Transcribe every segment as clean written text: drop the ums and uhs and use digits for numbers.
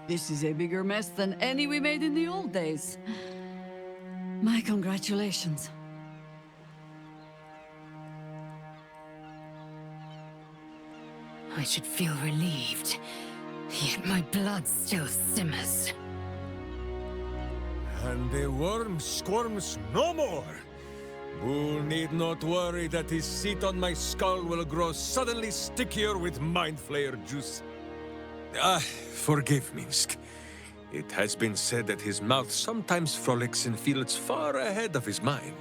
This is a bigger mess than any we made in the old days. My congratulations. I should feel relieved, yet my blood still simmers. And the worm squirms no more. Bull need not worry that his seat on my skull will grow suddenly stickier with Mind Flayer juice. Forgive Minsk. It has been said that his mouth sometimes frolics in fields far ahead of his mind.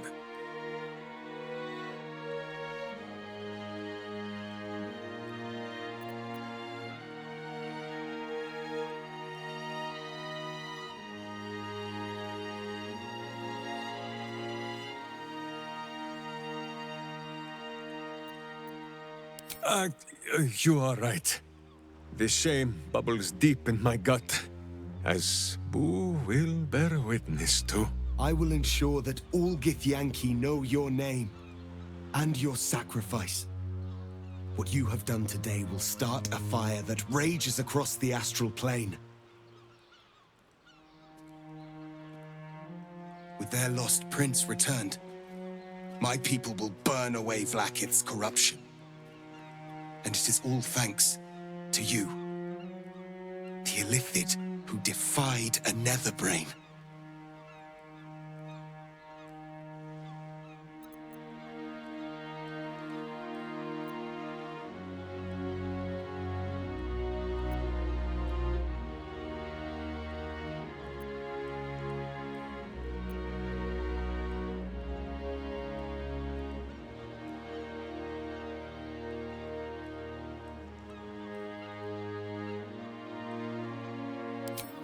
You are right. The shame bubbles deep in my gut, as Boo will bear witness to. I will ensure that all Githyanki know your name and your sacrifice. What you have done today will start a fire that rages across the astral plane. With their lost prince returned, my people will burn away Vlaakith's corruption. And it is all thanks to you, the Illithid who defied a Netherbrain.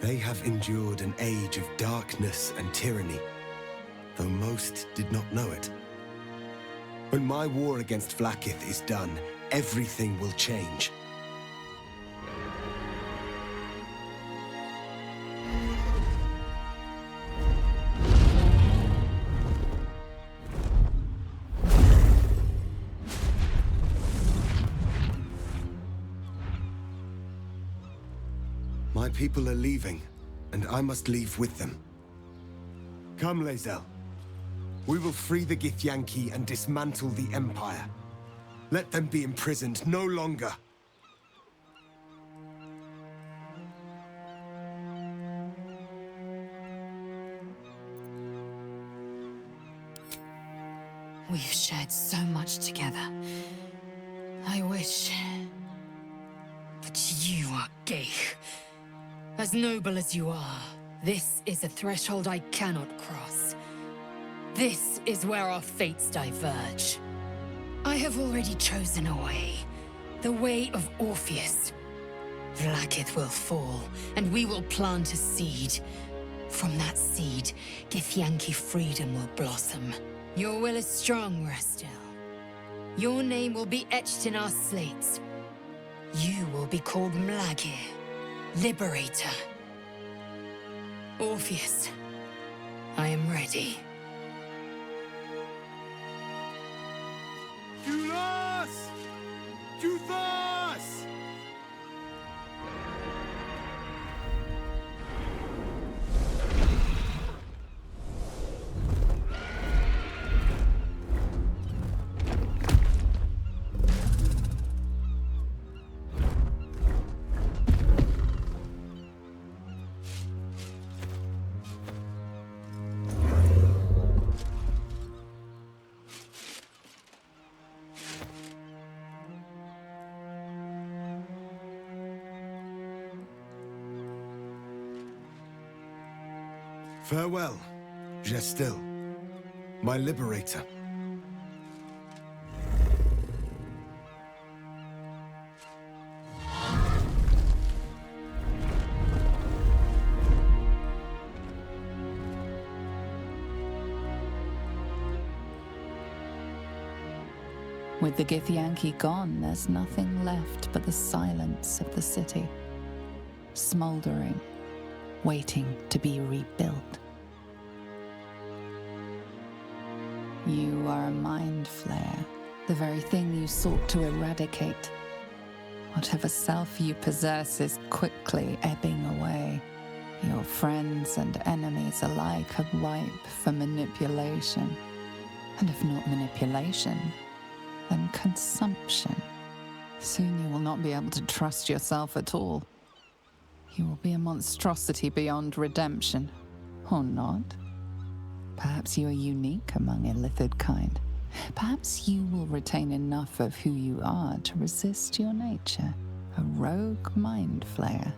They have endured an age of darkness and tyranny, though most did not know it. When my war against Vlaakith is done, everything will change. My people are leaving, and I must leave with them. Come, Lae'zel. We will free the Githyanki and dismantle the Empire. Let them be imprisoned no longer. We've shared so much together. I wish... But you are gay. As noble as you are, this is a threshold I cannot cross. This is where our fates diverge. I have already chosen a way. The way of Orpheus. Vlaakith will fall, and we will plant a seed. From that seed, Githyanki freedom will blossom. Your will is strong, Restil. Your name will be etched in our slates. You will be called Mlagir, Liberator. Orpheus, I am ready. Julas! Juthas! Farewell, Gestil, my liberator. With the Githyanki gone, there's nothing left but the silence of the city, smoldering, waiting to be rebuilt. You are a mind flayer, the very thing you sought to eradicate. Whatever self you possess is quickly ebbing away. Your friends and enemies alike are ripe for manipulation. And if not manipulation, then consumption. Soon you will not be able to trust yourself at all. You will be a monstrosity beyond redemption. Or not. Perhaps you are unique among illithid kind. Perhaps you will retain enough of who you are to resist your nature. A rogue mind flayer.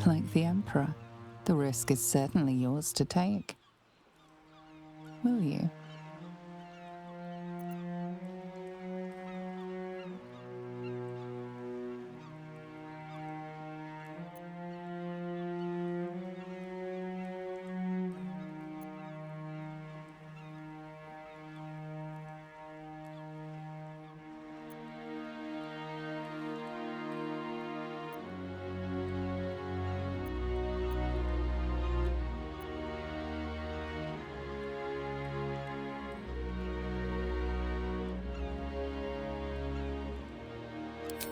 Like the Emperor, the risk is certainly yours to take. Will you?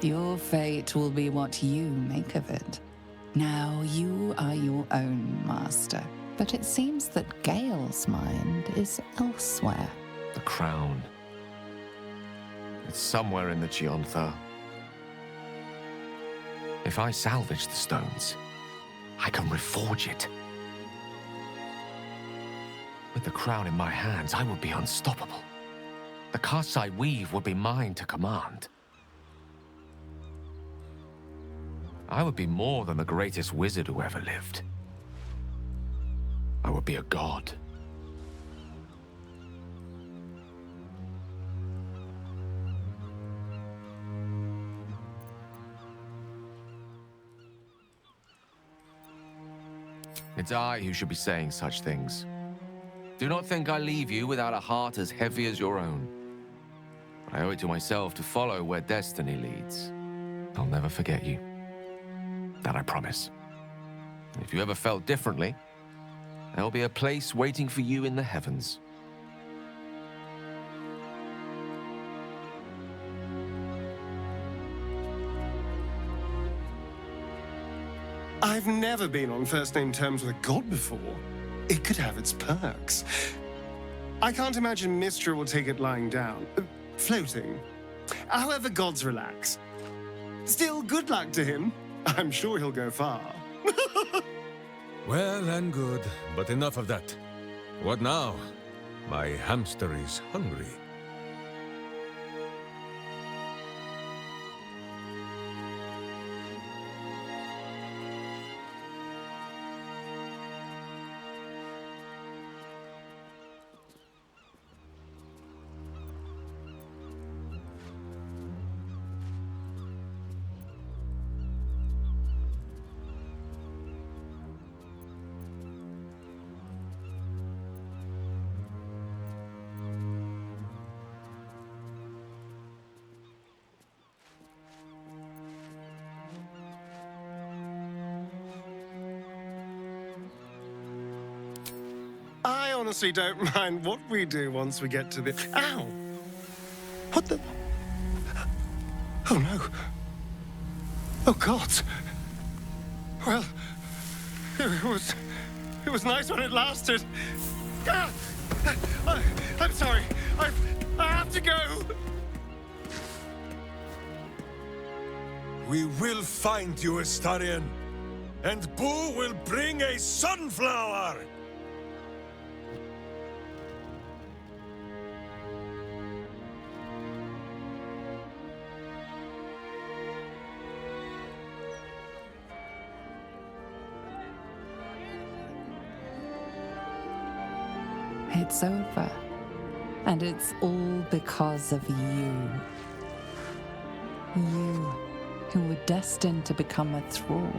Your fate will be what you make of it. Now you are your own master. But it seems that Gale's mind is elsewhere. The crown. It's somewhere in the Gionthar. If I salvage the stones, I can reforge it. With the crown in my hands, I would be unstoppable. The casts I weave would be mine to command. I would be more than the greatest wizard who ever lived. I would be a god. It's I who should be saying such things. Do not think I leave you without a heart as heavy as your own. But I owe it to myself to follow where destiny leads. I'll never forget you. That I promise. If you ever felt differently, there'll be a place waiting for you in the heavens. I've never been on first-name terms with a god before. It could have its perks. I can't imagine Mistra will take it lying down. Floating. However, gods relax. Still, good luck to him. I'm sure he'll go far. Well and good, but enough of that. What now? My hamster is hungry. I honestly don't mind what we do once we get to the... Ow! What the... Oh, no. Oh, God. Well, it was nice when it lasted. Ah! I'm sorry. I have to go. We will find you, Astarion. And Boo will bring a sunflower! It's over. And it's all because of you. You, who were destined to become a thrall.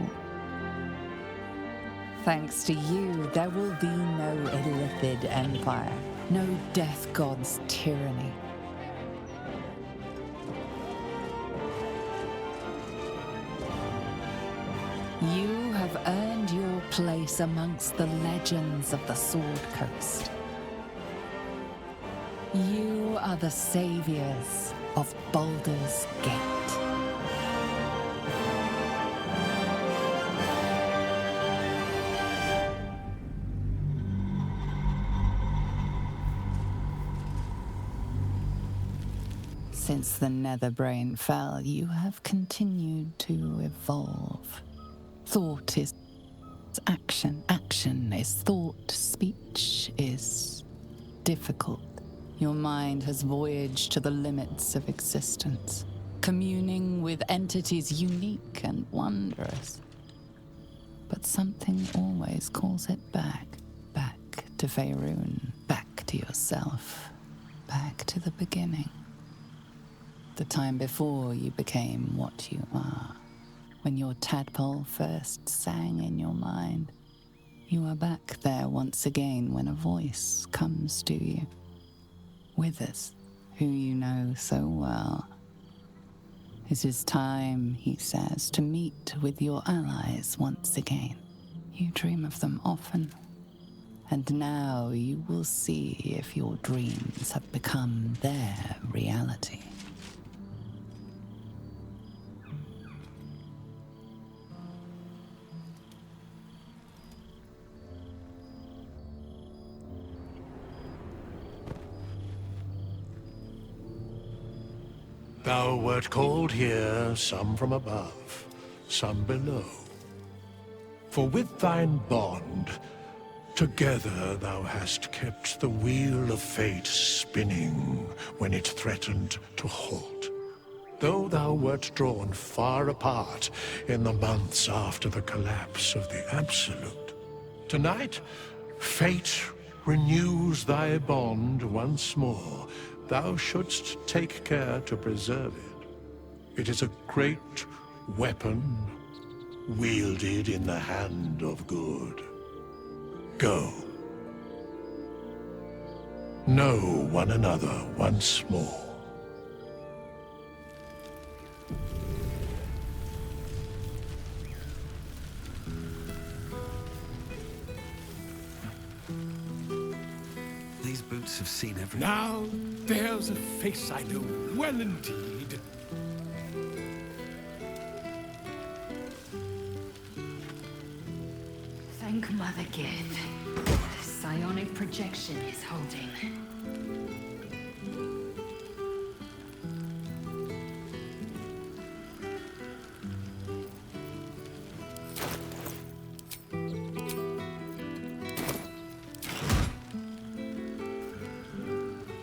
Thanks to you, there will be no illithid empire, no death god's tyranny. You have earned your place amongst the legends of the Sword Coast. You are the saviors of Baldur's Gate. Since the Netherbrain fell, you have continued to evolve. Thought is action, action is thought, speech is difficult. Your mind has voyaged to the limits of existence, communing with entities unique and wondrous. But something always calls it back to Faerun, back to yourself, back to the beginning. The time before you became what you are. When your tadpole first sang in your mind, you are back there once again when a voice comes to you. Withers, who you know so well. It is time, he says, to meet with your allies once again. You dream of them often, and now you will see if your dreams have become their reality. Thou wert called here, some from above, some below. For with thine bond, together thou hast kept the wheel of fate spinning when it threatened to halt. Though thou wert drawn far apart in the months after the collapse of the Absolute, tonight, fate renews thy bond once more. Thou shouldst take care to preserve it. It is a great weapon, wielded in the hand of good. Go. Know one another once more. These boots have seen everything. Now, there's a face I know well indeed. Thank Mother Gith. The psionic projection is holding.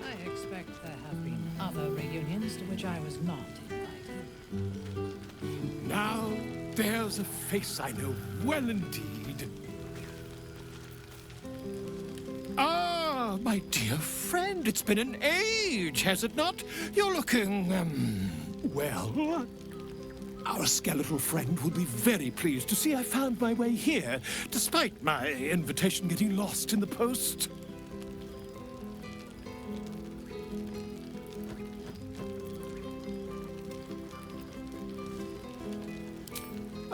I expect there have been other reunions to which I was not invited. Now, there's a face I know well indeed. Ah, my dear friend, it's been an age, has it not? You're looking, well. Our skeletal friend will be very pleased to see I found my way here, despite my invitation getting lost in the post.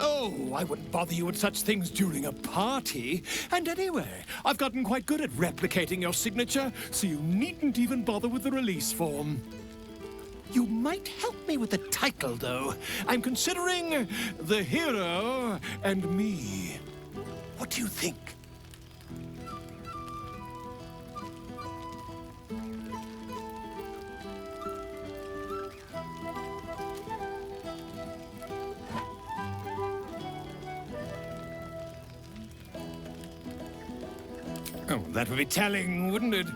Oh, I wouldn't bother you with such things during a party. And anyway, I've gotten quite good at replicating your signature, so you needn't even bother with the release form. You might help me with the title, though. I'm considering The Hero and Me. What do you think? Oh, that would be telling, wouldn't it?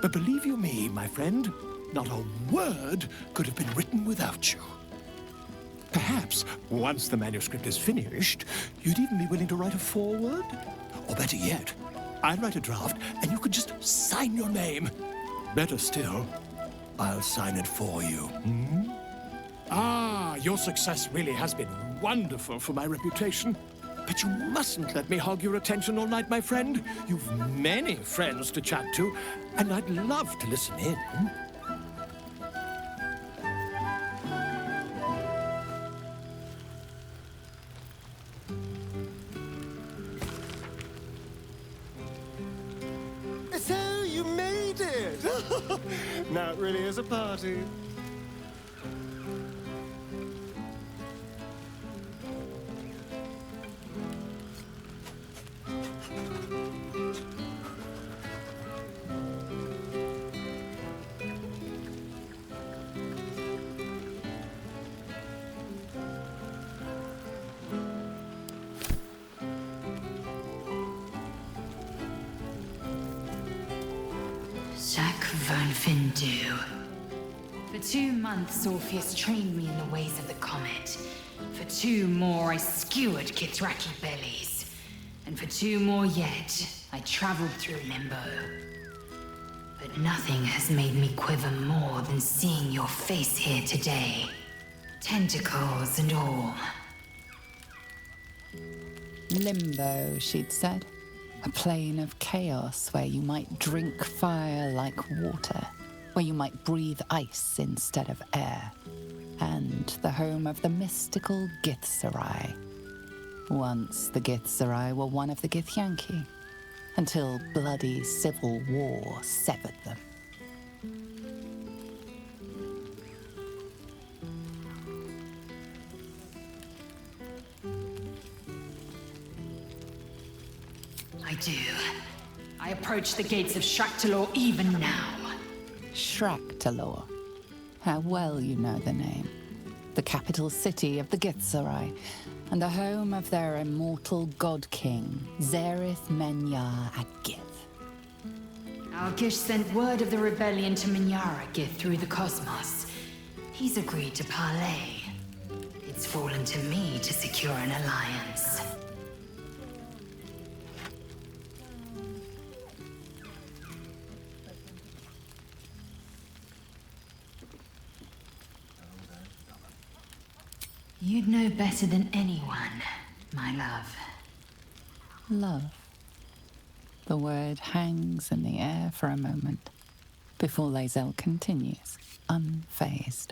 But believe you me, my friend, not a word could have been written without you. Perhaps, once the manuscript is finished, you'd even be willing to write a foreword? Or better yet, I'll write a draft and you could just sign your name. Better still, I'll sign it for you. Hmm? Ah, your success really has been wonderful for my reputation. But you mustn't let me hog your attention all night, my friend. You've many friends to chat to, and I'd love to listen in. So you made it! Now it really is a party. Jacques Van Findu. For 2 months, Orpheus trained me in the ways of the comet. For 2 more, I skewered Kithraki bellies. And for 2 more yet, I traveled through Limbo. But nothing has made me quiver more than seeing your face here today. Tentacles and all. Limbo, she'd said. A plane of chaos where you might drink fire like water, where you might breathe ice instead of air, and the home of the mystical Githzerai. Once the Githzerai were one of the Githyanki, until bloody civil war severed them. I do. I approach the gates of Shraktalor even now. Shraktalor. How well you know the name. The capital city of the Githzerai, and the home of their immortal god-king, Zareth Menyar Agith. Algish sent word of the rebellion to Minyaragith through the cosmos. He's agreed to parley. It's fallen to me to secure an alliance. You'd know better than anyone, my love. Love. The word hangs in the air for a moment, before Lae'zel continues, unfazed.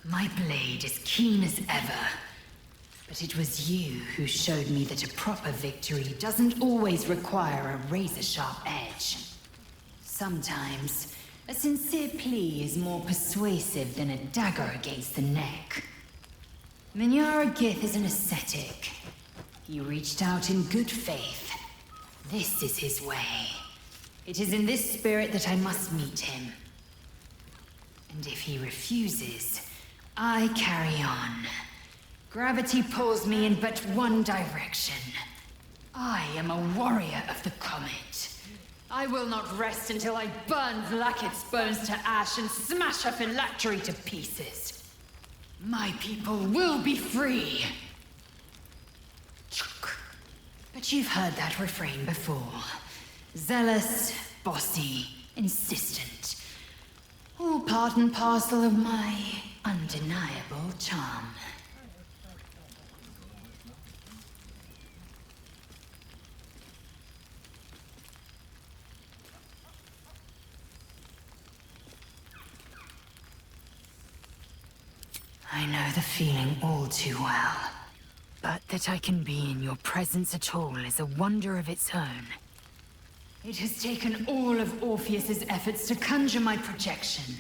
My blade is keen as ever. But it was you who showed me that a proper victory doesn't always require a razor-sharp edge. Sometimes, a sincere plea is more persuasive than a dagger against the neck. Minyaragith is an ascetic. He reached out in good faith. This is his way. It is in this spirit that I must meet him. And if he refuses, I carry on. Gravity pulls me in but one direction. I am a warrior of the comet. I will not rest until I burn Vlaakith's bones to ash and smash her phylactery to pieces. My people will be free. But you've heard that refrain before. Zealous, bossy, insistent. All part and parcel of my undeniable charm. I know the feeling all too well. But that I can be in your presence at all is a wonder of its own. It has taken all of Orpheus's efforts to conjure my projection,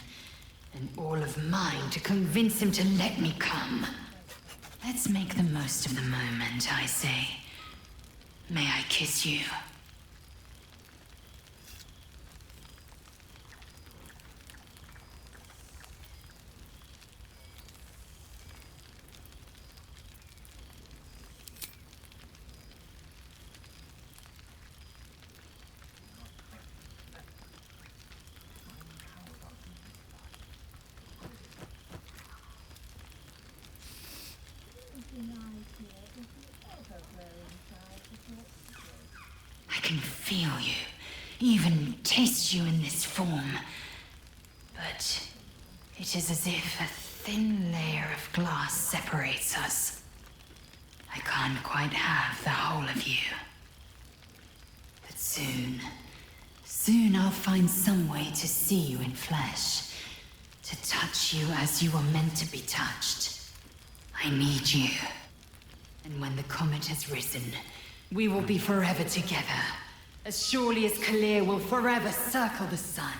and all of mine to convince him to let me come. Let's make the most of the moment, I say. May I kiss you? I can feel you, even taste you in this form. But it is as if a thin layer of glass separates us. I can't quite have the whole of you. But soon I'll find some way to see you in flesh, to touch you as you are meant to be touched. I need you. And when the comet has risen, we will be forever together, as surely as Kalir will forever circle the sun.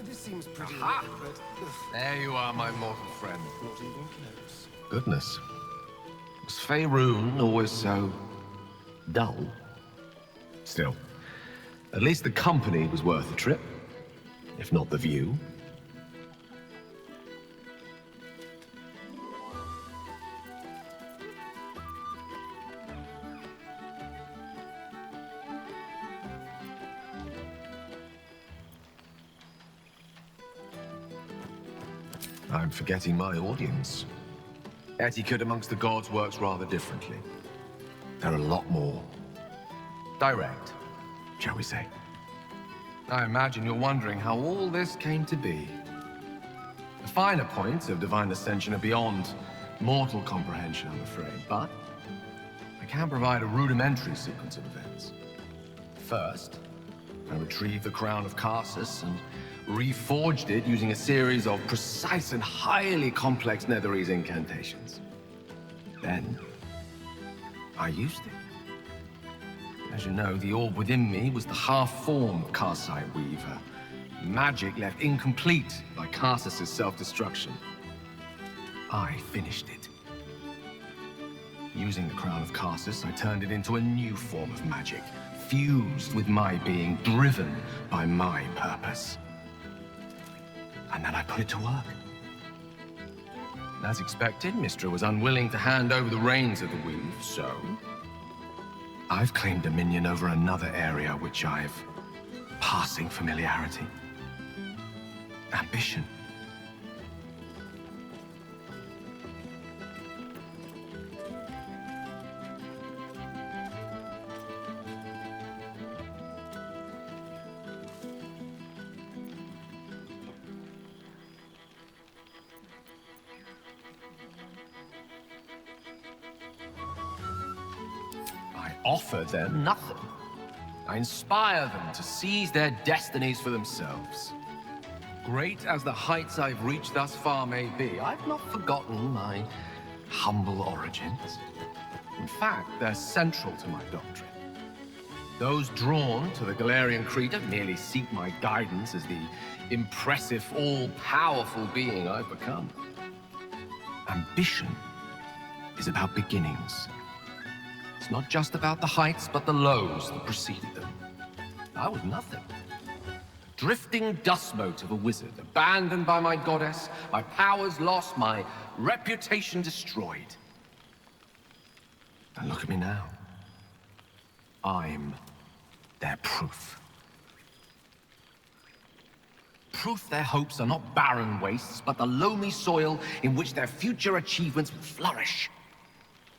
This seems pretty Aha! weird, but There you are, my mortal friend. not even close. Goodness. Was Faerun always so dull? Still, at least the company was worth the trip. if not the view. I'm forgetting my audience. Etiquette amongst the gods works rather differently. They're a lot more direct, shall we say. I imagine you're wondering how all this came to be. The finer points of divine ascension are beyond mortal comprehension, I'm afraid, but I can provide a rudimentary sequence of events. First, I retrieved the crown of Karsus and reforged it using a series of precise and highly complex Netherese incantations. Then, I used it. As you know, the orb within me was the half-formed Karsite Weaver. Magic left incomplete by Karsus' self-destruction. I finished it. Using the crown of Karsus, I turned it into a new form of magic, fused with my being, driven by my purpose. And then I put it to work. As expected, Mystra was unwilling to hand over the reins of the weave, so I've claimed dominion over another area which I've passing familiarity. Ambition. I offer them nothing. I inspire them to seize their destinies for themselves. Great as the heights I've reached thus far may be, I've not forgotten my humble origins. In fact, they're central to my doctrine. Those drawn to the Galarian Creed don't merely seek my guidance as the impressive, all-powerful being I've become. Ambition is about beginnings. It's not just about the heights, but the lows that preceded them. I was nothing. Drifting dust mote of a wizard, abandoned by my goddess, my powers lost, my reputation destroyed. And look at me now. I'm their proof. Proof their hopes are not barren wastes, but the loamy soil in which their future achievements will flourish.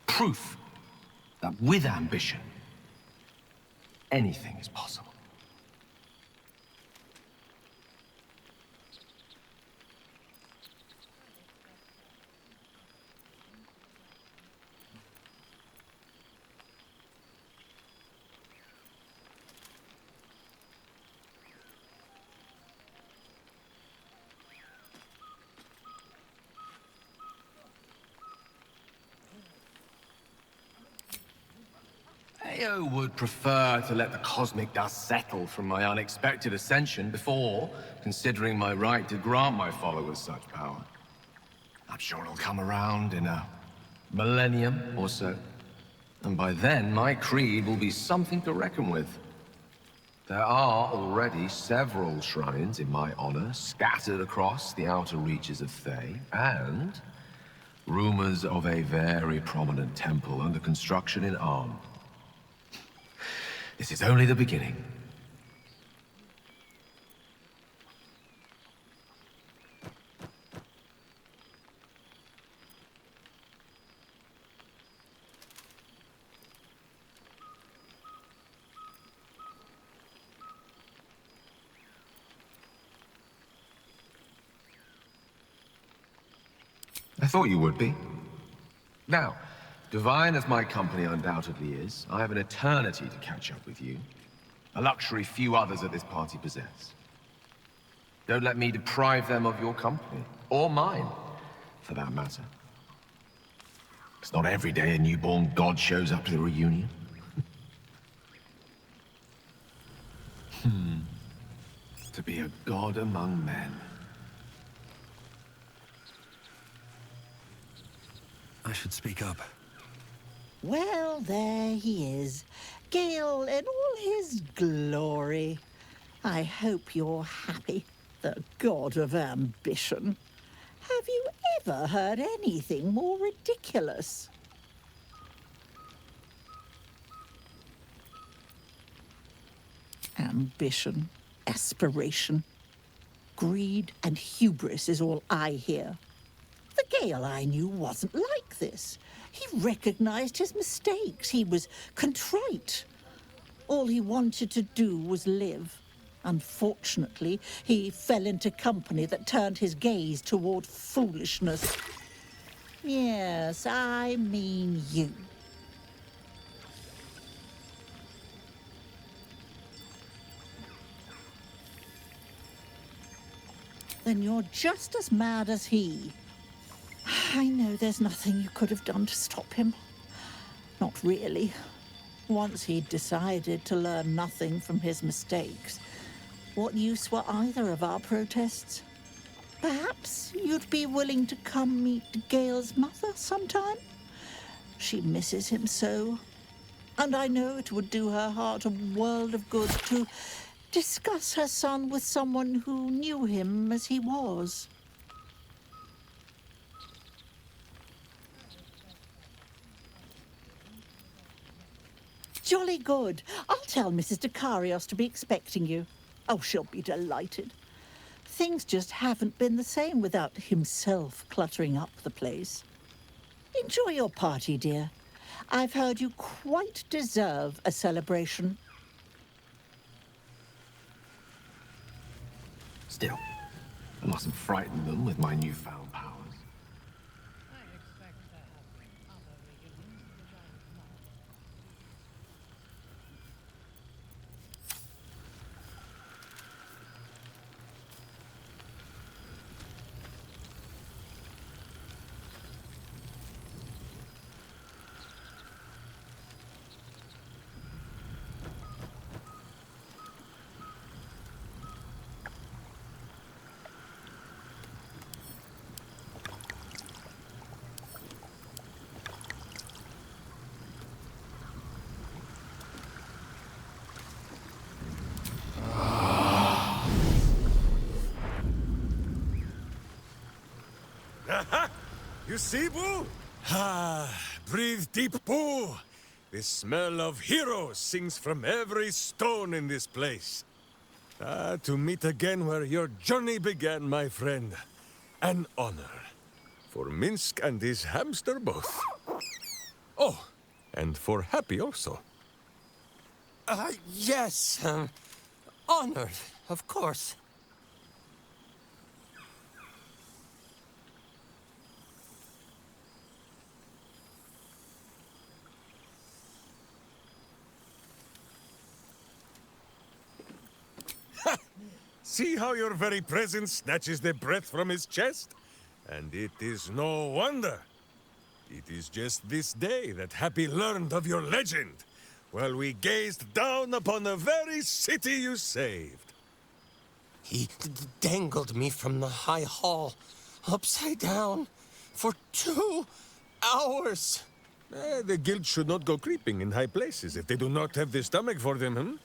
Proof that with ambition, anything is possible. Theo would prefer to let the cosmic dust settle from my unexpected ascension before considering my right to grant my followers such power. I'm sure it'll come around in a millennium or so. And by then, my creed will be something to reckon with. There are already several shrines in my honor scattered across the outer reaches of Thay, and rumors of a very prominent temple under construction in Arm. This is only the beginning. I thought you would be. Now, divine as my company undoubtedly is, I have an eternity to catch up with you. A luxury few others at this party possess. Don't let me deprive them of your company, or mine, for that matter. It's not every day a newborn god shows up to the reunion. To be a god among men. I should speak up. Well, there he is, Gale in all his glory. I hope you're happy. The god of ambition. Have you ever heard anything more ridiculous? Ambition, aspiration, greed and hubris is all I hear. The Gale I knew wasn't like this. He recognized his mistakes. He was contrite. All he wanted to do was live. Unfortunately, he fell into company that turned his gaze toward foolishness. Yes, I mean you. Then you're just as mad as he. I know there's nothing you could have done to stop him. Not really. Once he'd decided to learn nothing from his mistakes, what use were either of our protests? Perhaps you'd be willing to come meet Gale's mother sometime? She misses him so. And I know it would do her heart a world of good to discuss her son with someone who knew him as he was. Jolly good. I'll tell Mrs. Dekarios to be expecting you. Oh, she'll be delighted. Things just haven't been the same without himself cluttering up the place. Enjoy your party, dear. I've heard you quite deserve a celebration. Still, I mustn't frighten them with my newfound powers. I expect there have been other reunions to which I was not. You see, Boo? Ah, breathe deep, Boo. The smell of heroes sings from every stone in this place. To meet again where your journey began, my friend. An honor. For Minsk and his hamster both. Oh, and for Happy also. Yes. Honored, of course. See how your very presence snatches the breath from his chest? And it is no wonder. It is just this day that Happy learned of your legend, while we gazed down upon the very city you saved. He dangled me from the high hall, upside down, for 2 hours. The guild should not go creeping in high places if they do not have the stomach for them, hmm?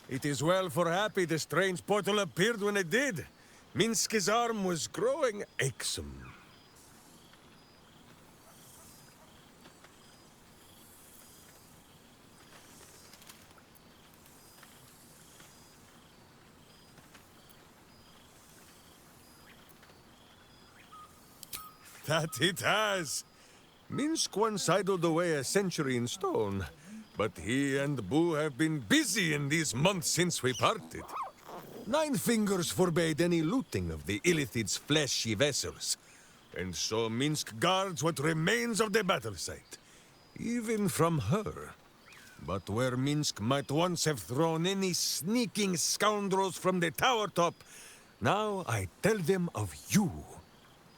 It is well for Happy the strange portal appeared when it did. Minsk's arm was growing achsome. That it has. Minsk once idled away a century in stone, but he and Boo have been busy in these months since we parted. 9 Fingers forbade any looting of the Illithid's fleshy vessels, and so Minsk guards what remains of the battle site, even from her. But where Minsk might once have thrown any sneaking scoundrels from the tower top, now I tell them of you.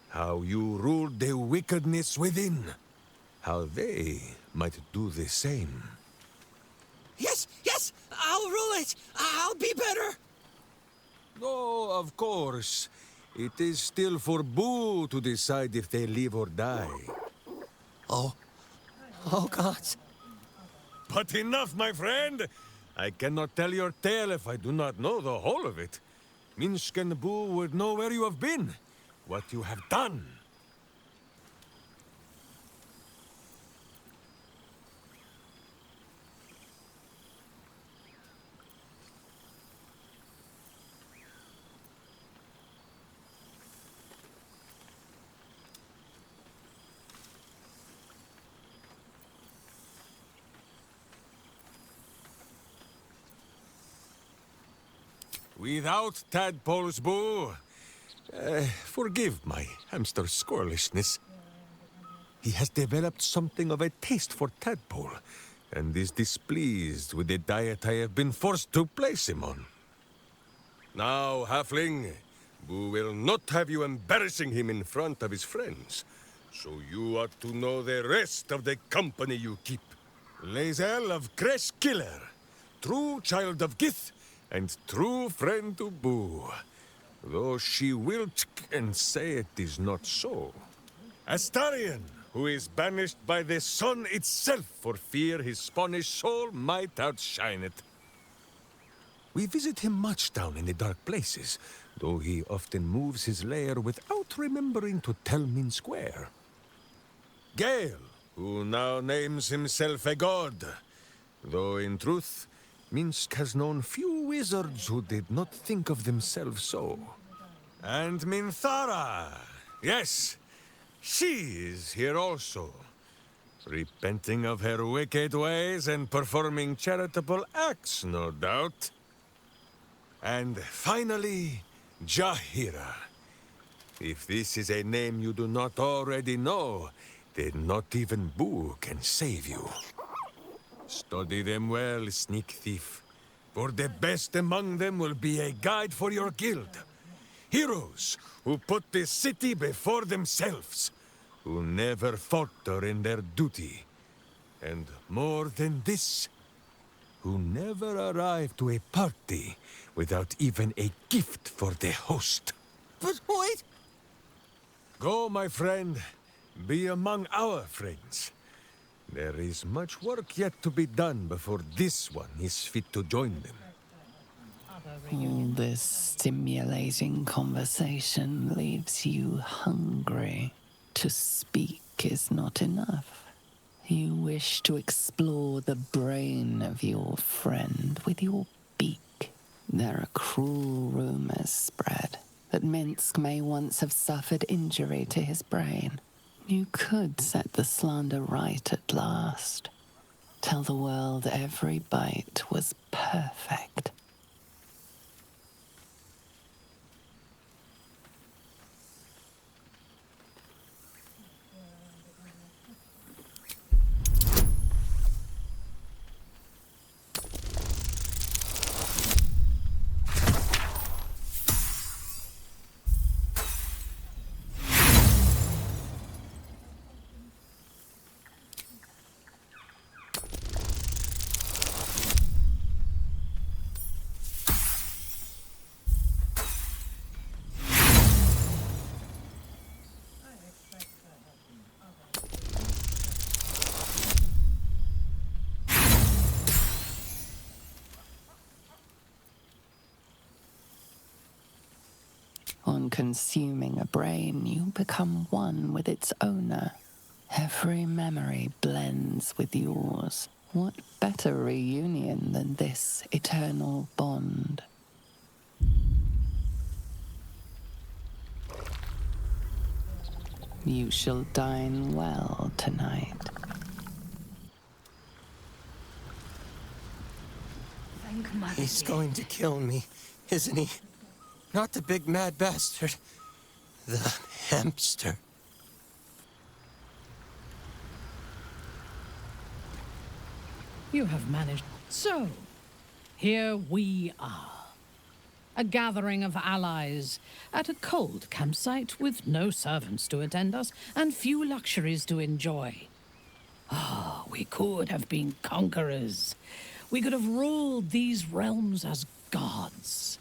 How you ruled the wickedness within. How they might do the same. Yes, yes, I'll rule it. I'll be better. No, of course. It is still for Boo to decide if they live or die. Oh, gods. But enough, my friend! I cannot tell your tale if I do not know the whole of it. Minsk and Boo would know where you have been, what you have done. Without tadpoles, Boo. Forgive my hamster's squirrelishness. He has developed something of a taste for tadpole, and is displeased with the diet I have been forced to place him on. Now, Halfling, Boo will not have you embarrassing him in front of his friends, so you ought to know the rest of the company you keep. Lae'zel of Gresh Killer, true child of Gith, and true friend to Boo, though she will and say it is not so. Astarion, who is banished by the sun itself for fear his Spanish soul might outshine it. We visit him much down in the dark places, though he often moves his lair without remembering to tell Minsk where. Gale, who now names himself a god, though in truth, Minsk has known few wizards who did not think of themselves so. And Minthara, yes, she is here also, repenting of her wicked ways and performing charitable acts, no doubt. And finally, Jahira. If this is a name you do not already know, then not even Boo can save you. Study them well, sneak thief, for the best among them will be a guide for your guild. Heroes who put the city before themselves, who never falter in their duty. And more than this, who never arrive to a party without even a gift for the host. But wait! Go, my friend. Be among our friends. There is much work yet to be done before this one is fit to join them. All this stimulating conversation leaves you hungry. To speak is not enough. You wish to explore the brain of your friend with your beak. There are cruel rumors spread that Minsk may once have suffered injury to his brain. You could set the slander right at last. Tell the world every bite was perfect. On consuming a brain, you become one with its owner. Every memory blends with yours. What better reunion than this eternal bond? You shall dine well tonight. He's going to kill me, isn't he? Not the big mad bastard. The hamster. You have managed. So, here we are. A gathering of allies at a cold campsite with no servants to attend us and few luxuries to enjoy. Ah, we could have been conquerors. We could have ruled these realms as gods.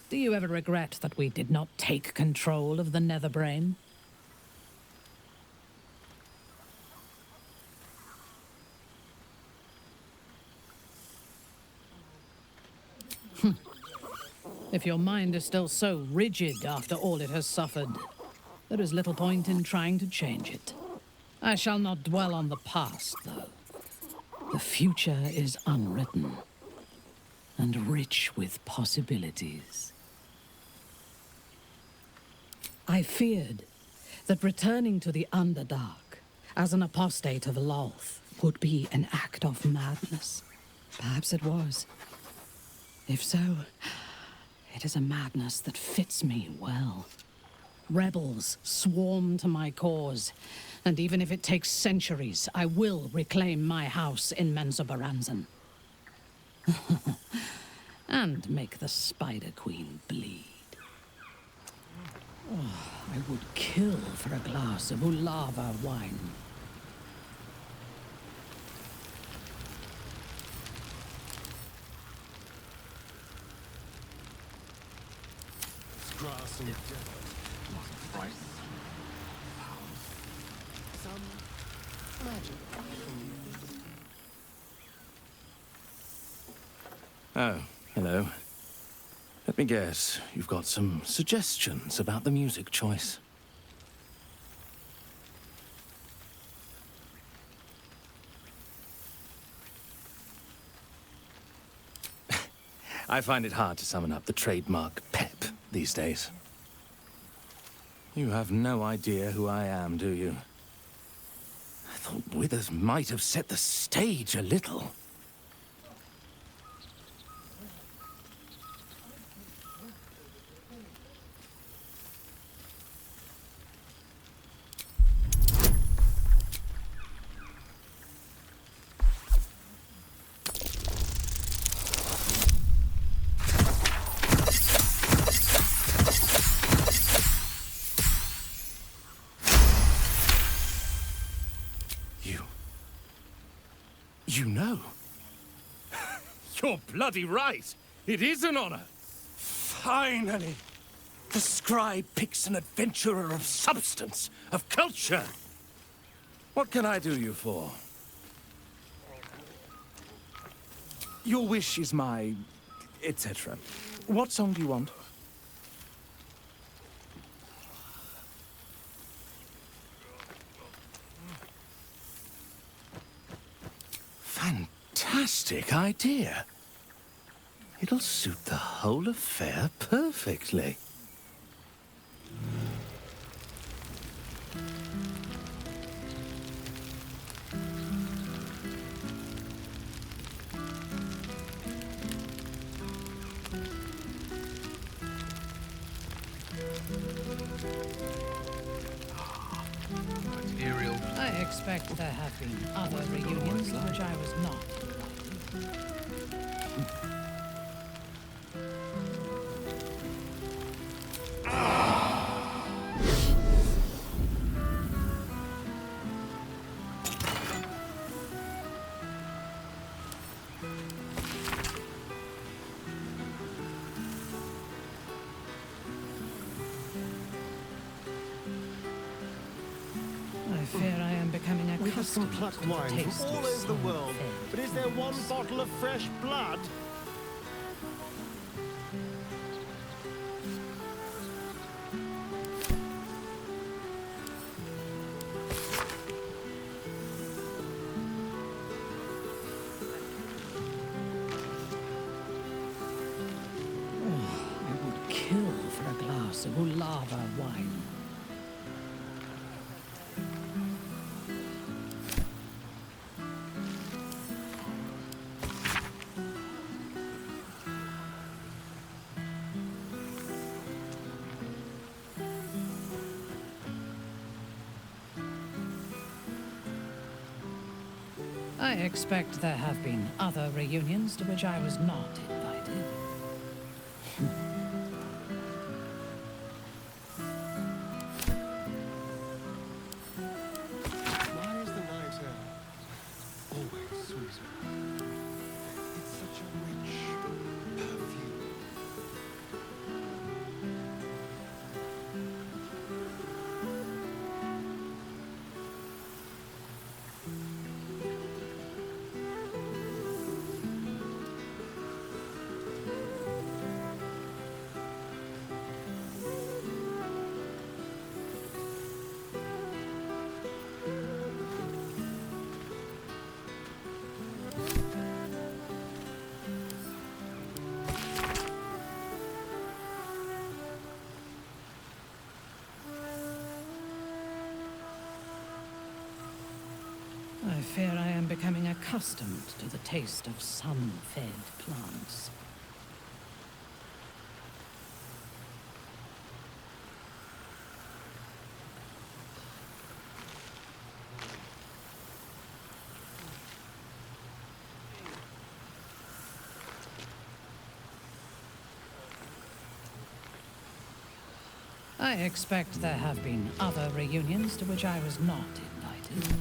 Do you ever regret that we did not take control of the Netherbrain? If your mind is still so rigid after all it has suffered, there is little point in trying to change it. I shall not dwell on the past, though. The future is unwritten and rich with possibilities. I feared that returning to the Underdark as an apostate of Lolth would be an act of madness. Perhaps it was. If so, it is a madness that fits me well. Rebels swarm to my cause, and even if it takes centuries, I will reclaim my house in Menzoberranzan. And make the Spider Queen bleed. Oh, I would kill for a glass of Ulava wine. Grass and Oh, hello. Let me guess, you've got some suggestions about the music choice. I find it hard to summon up the trademark pep these days. You have no idea who I am, do you? I thought Withers might have set the stage a little. You know? You're bloody right. It is an honor. Finally! The scribe picks an adventurer of substance, of culture. What can I do you for? Your wish is my... etc. What song do you want? Fantastic idea. It'll suit the whole affair perfectly. I expect there have been other reunions in which I was not. I fear I am becoming We have some accustomed plucked to the wine taste from all of over the some world, but is there one bottle of fresh blood? I would kill for a glass of Ulava wine. I expect there have been other reunions to which I was not invited. why is the night air always sweet? It's such a rich perfume. fear I am becoming accustomed to the taste of sun-fed plants. I expect there have been other reunions to which I was not invited.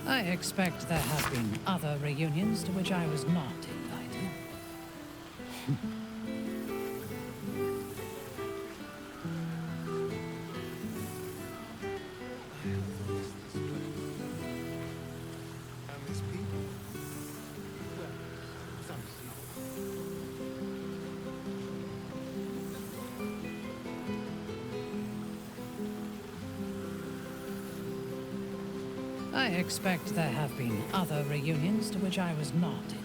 I expect there have been other reunions to which I was not invited. I expect there have been other reunions to which I was not invited.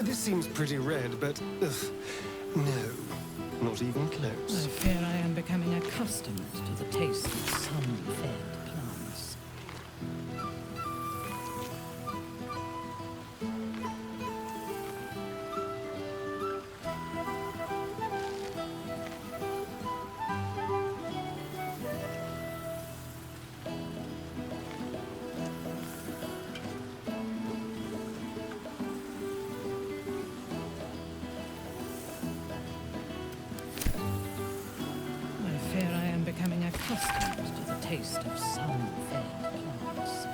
This seems pretty red, but no, not even close. I fear I am becoming accustomed to the taste of sun-fed plants. Becoming accustomed to the taste of sun-fed plants.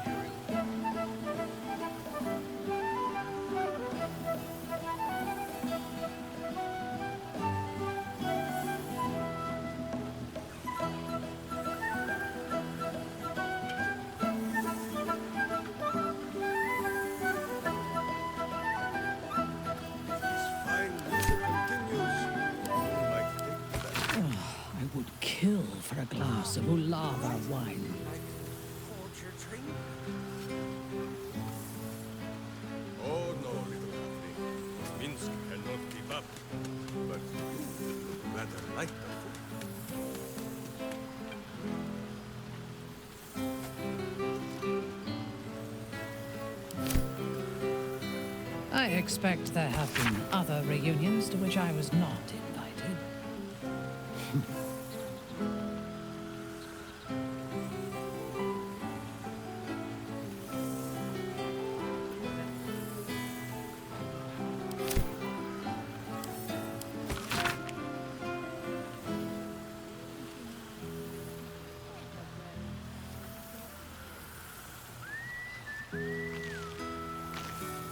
Kill for a glass of Ulava wine. Oh no, little Halfling. Minsk cannot keep up. But you rather like the food. I expect there have been other reunions to which I was not invited.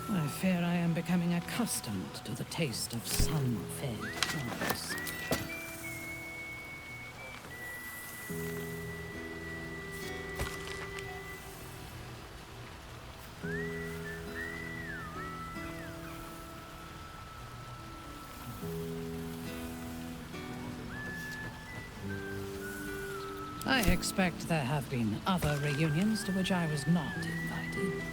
I fear I am becoming accustomed to the taste of sun-fed plants. I expect there have been other reunions to which I was not invited.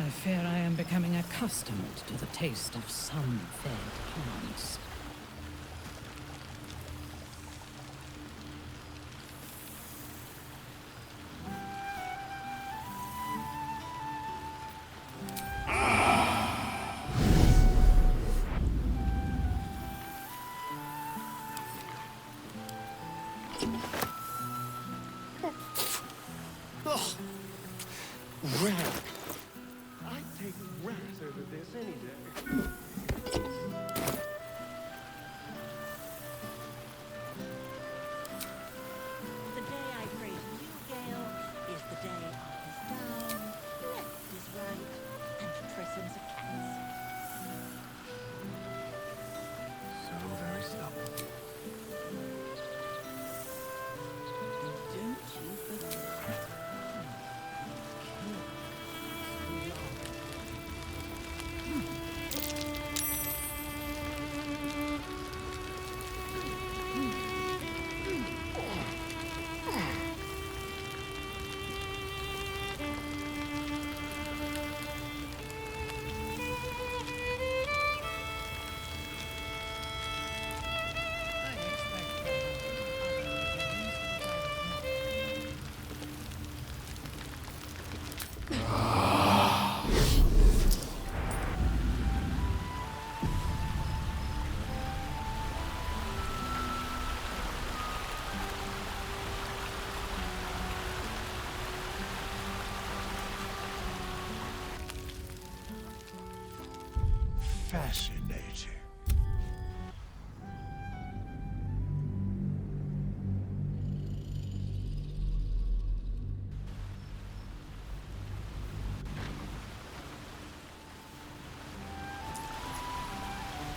I fear I am becoming accustomed to the taste of sun-fed plants. Ugh. Rat. I'd take rat over this any day. The day I praise you, Gale, is the day up is down, left is right, and Trissam's a cat. So very stubborn. Don't you forget. Fascinating.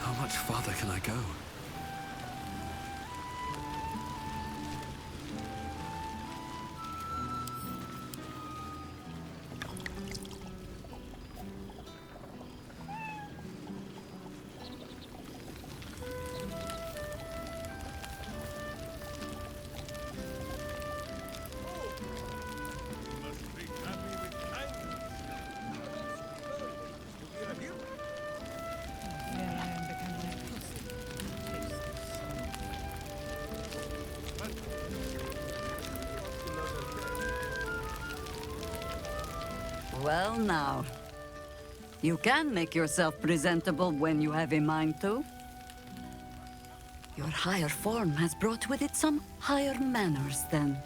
How much farther can I go? Well now, you can make yourself presentable when you have a mind to. Your higher form has brought with it some higher manners, then.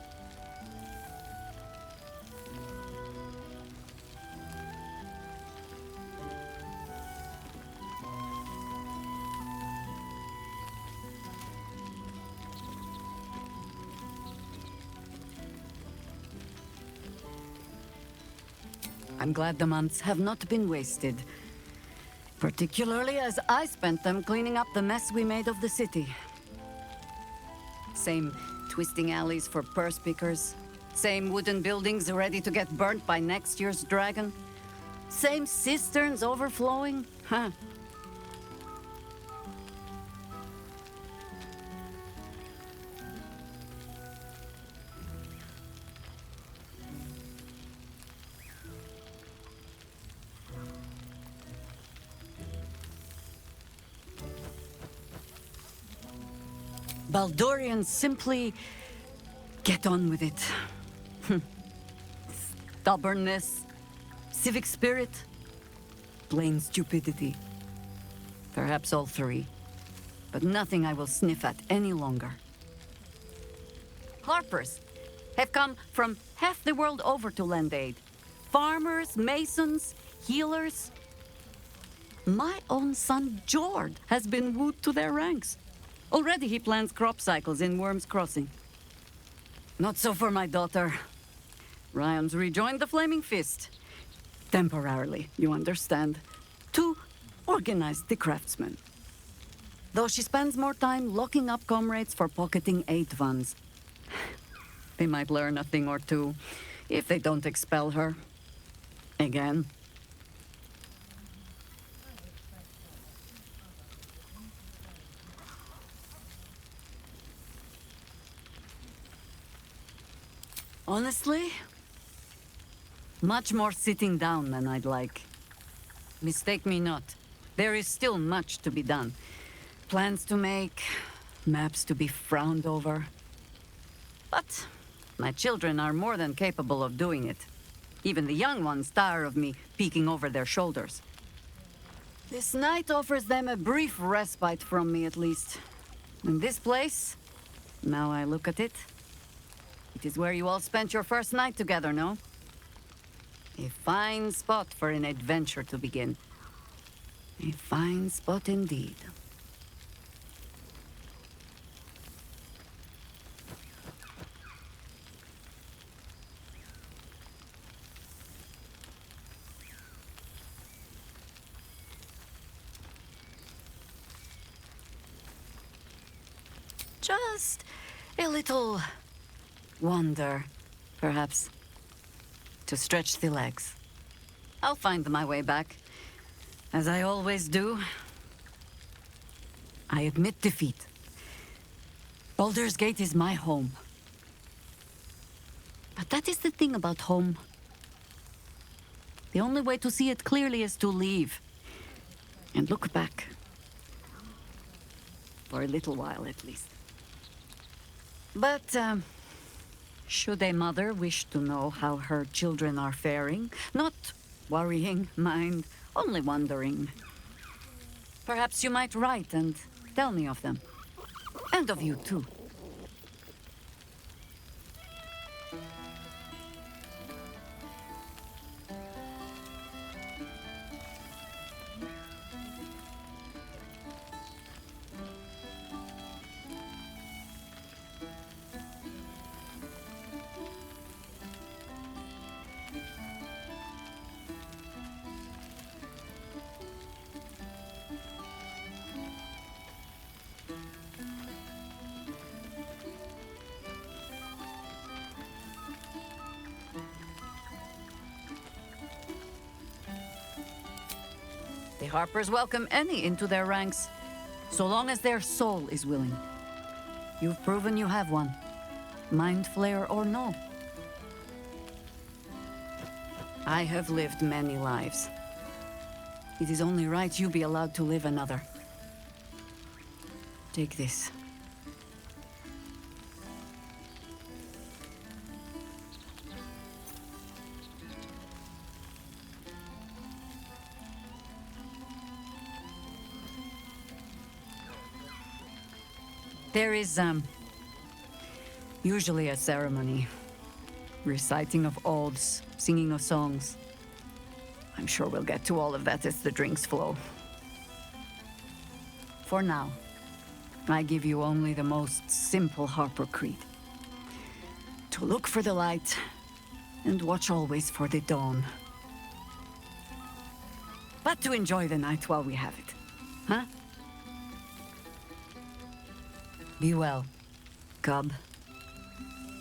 I'm glad the months have not been wasted. Particularly as I spent them cleaning up the mess we made of the city. Same twisting alleys for purse pickers. Same wooden buildings ready to get burnt by next year's dragon. Same cisterns overflowing. Huh. Baldurians simply get on with it. Stubbornness, civic spirit, plain stupidity. Perhaps all three, but nothing I will sniff at any longer. Harpers have come from half the world over to lend aid. Farmers, masons, healers. My own son, Jord, has been wooed to their ranks. Already he plans crop cycles in Worm's Crossing. Not so for my daughter. Ryan's rejoined the Flaming Fist. Temporarily, you understand. To organize the craftsmen. Though she spends more time locking up comrades for pocketing aid funds. They might learn a thing or two, if they don't expel her. Again. Honestly, much more sitting down than I'd like. Mistake me not. There is still much to be done. Plans to make, maps to be frowned over. But my children are more than capable of doing it. Even the young ones tire of me peeking over their shoulders. This night offers them a brief respite from me, at least. And this place, now I look at it, it is where you all spent your first night together, no? A fine spot for an adventure to begin. A fine spot indeed. Just a little wander, perhaps, to stretch the legs. I'll find my way back, as I always do. I admit defeat. Baldur's Gate is my home. But that is the thing about home. The only way to see it clearly is to leave and look back. For a little while, at least. But, should a mother wish to know how her children are faring, not worrying, mind, only wondering, perhaps you might write and tell me of them. And of you, too. The Harpers welcome any into their ranks, so long as their soul is willing. You've proven you have one, mind flayer or no. I have lived many lives. It is only right you be allowed to live another. Take this. There is, usually a ceremony. Reciting of oaths, singing of songs. I'm sure we'll get to all of that as the drinks flow. For now, I give you only the most simple Harper creed. To look for the light, and watch always for the dawn. But to enjoy the night while we have it, huh? Be well, cub.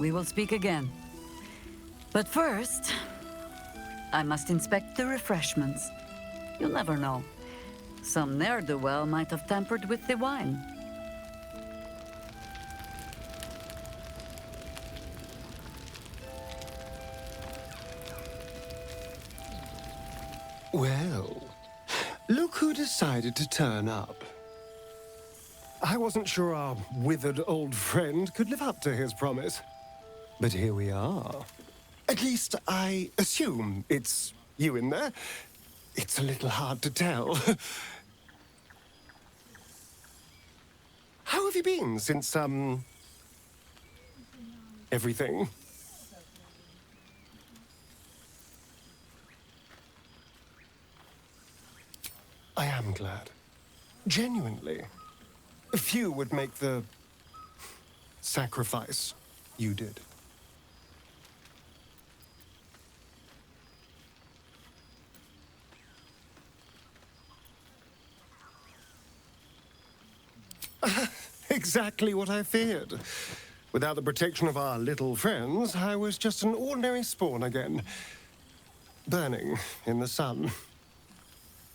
We will speak again. But first, I must inspect the refreshments. You'll never know. Some ne'er-do-well might have tampered with the wine. Well, look who decided to turn up. I wasn't sure our withered old friend could live up to his promise. But here we are. At least I assume it's you in there. It's a little hard to tell. How have you been since, everything? I am glad. Genuinely. Few would make the sacrifice you did. Exactly what I feared. Without the protection of our little friends, I was just an ordinary spawn again. Burning in the sun.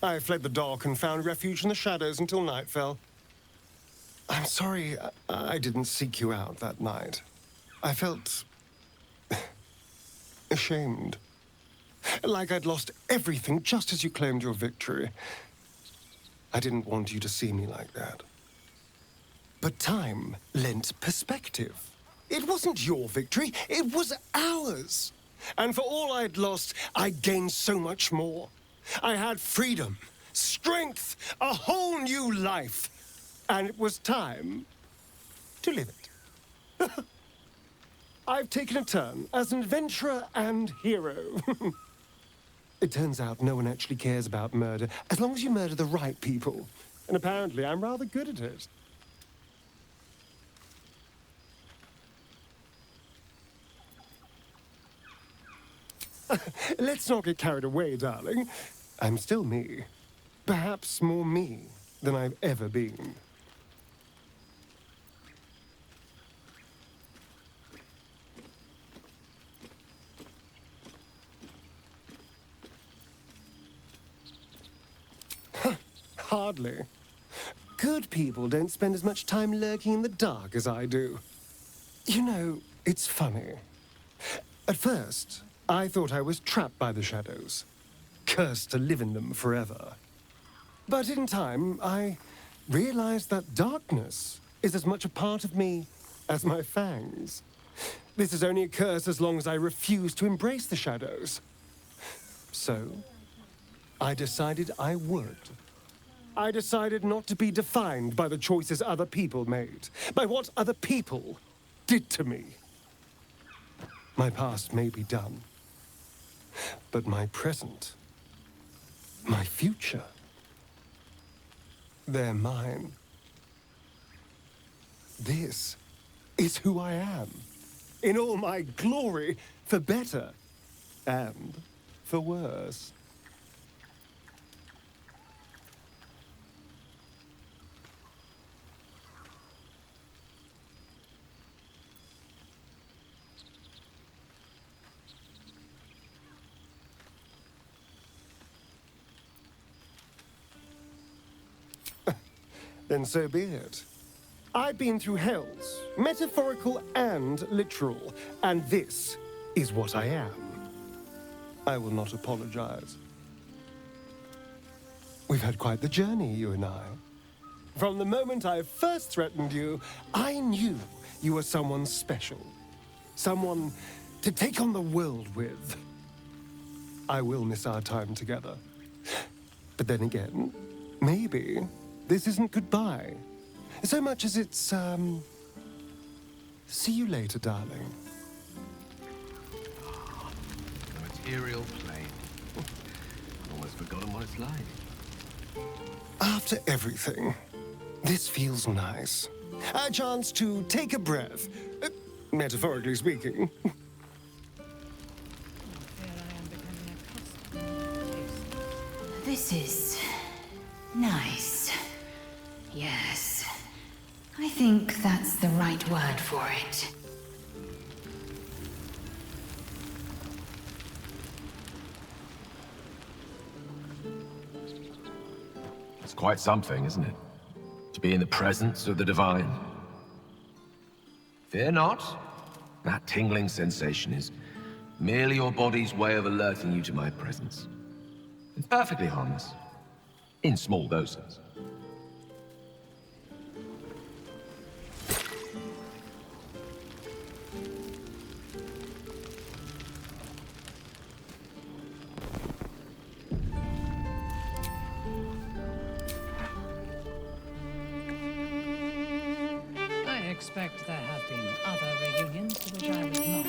I fled the dock and found refuge in the shadows until night fell. I'm sorry I didn't seek you out that night. I felt ashamed. Like I'd lost everything just as you claimed your victory. I didn't want you to see me like that. But time lent perspective. It wasn't your victory, it was ours. And for all I'd lost, I gained so much more. I had freedom, strength, a whole new life. And it was time to live it. I've taken a turn as an adventurer and hero. It turns out no one actually cares about murder, as long as you murder the right people. And apparently I'm rather good at it. Let's not get carried away, darling. I'm still me. Perhaps more me than I've ever been. Hardly. Good people don't spend as much time lurking in the dark as I do. You know, it's funny. At first, I thought I was trapped by the shadows, cursed to live in them forever. But in time, I realized that darkness is as much a part of me as my fangs. This is only a curse as long as I refuse to embrace the shadows. So, I decided I would. I decided not to be defined by the choices other people made, by what other people did to me. My past may be done, but my present, my future, they're mine. This is who I am, in all my glory, for better and for worse. Then so be it. I've been through hells, metaphorical and literal, and this is what I am. I will not apologize. We've had quite the journey, you and I. From the moment I first threatened you, I knew you were someone special. Someone to take on the world with. I will miss our time together. But then again, maybe this isn't goodbye, so much as it's, see you later, darling. The material plane. I've almost forgotten what it's like. After everything, this feels nice. A chance to take a breath, metaphorically speaking. This is nice. Yes. I think that's the right word for it. It's quite something, isn't it? To be in the presence of the divine. Fear not. That tingling sensation is merely your body's way of alerting you to my presence. It's perfectly harmless. In small doses. I expect there have been other reunions to which I was not.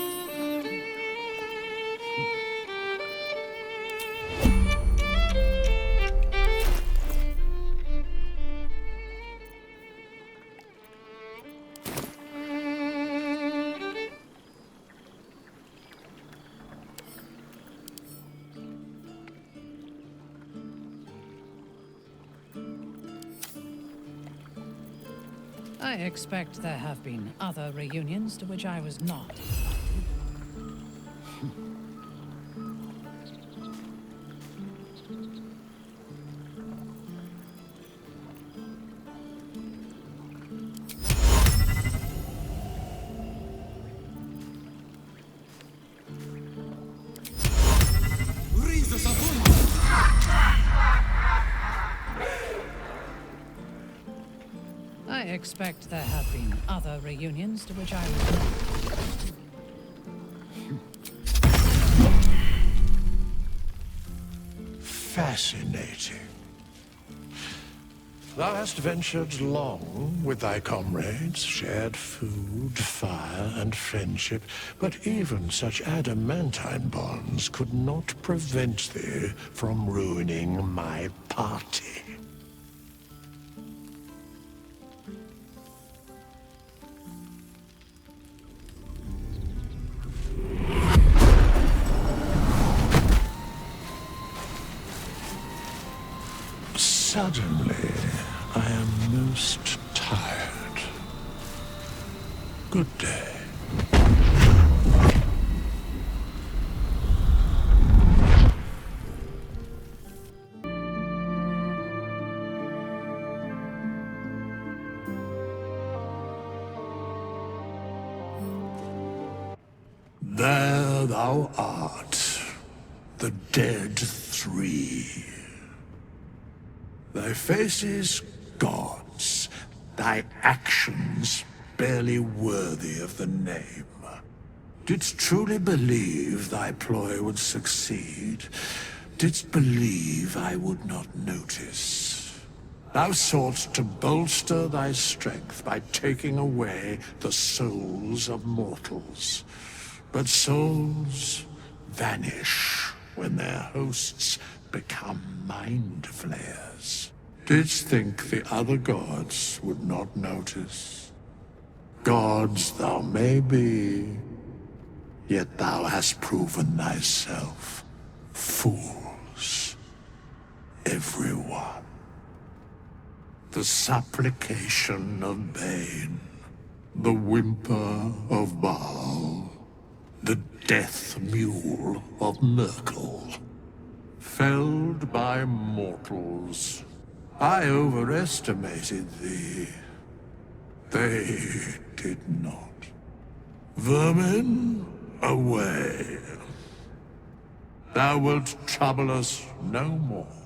I expect there have been other reunions to which I was not. I expect there have been other reunions to which I was not. Fascinating. Thou hast ventured long with thy comrades, shared food, fire, and friendship, but even such adamantine bonds could not prevent thee from ruining my party. Suddenly, I am most tired. Good day. There thou art, the dead three. Thy faces gods, thy actions barely worthy of the name. Didst truly believe thy ploy would succeed? Didst believe I would not notice? Thou soughtst to bolster thy strength by taking away the souls of mortals. But souls vanish when their hosts become mind flayers. Didst think the other gods would not notice? Gods thou may be, yet thou hast proven thyself fools. Everyone. The supplication of Bane, the whimper of Baal, the death mule of Merkel. Felled by mortals. I overestimated thee. They did not. Vermin, away. Thou wilt trouble us no more.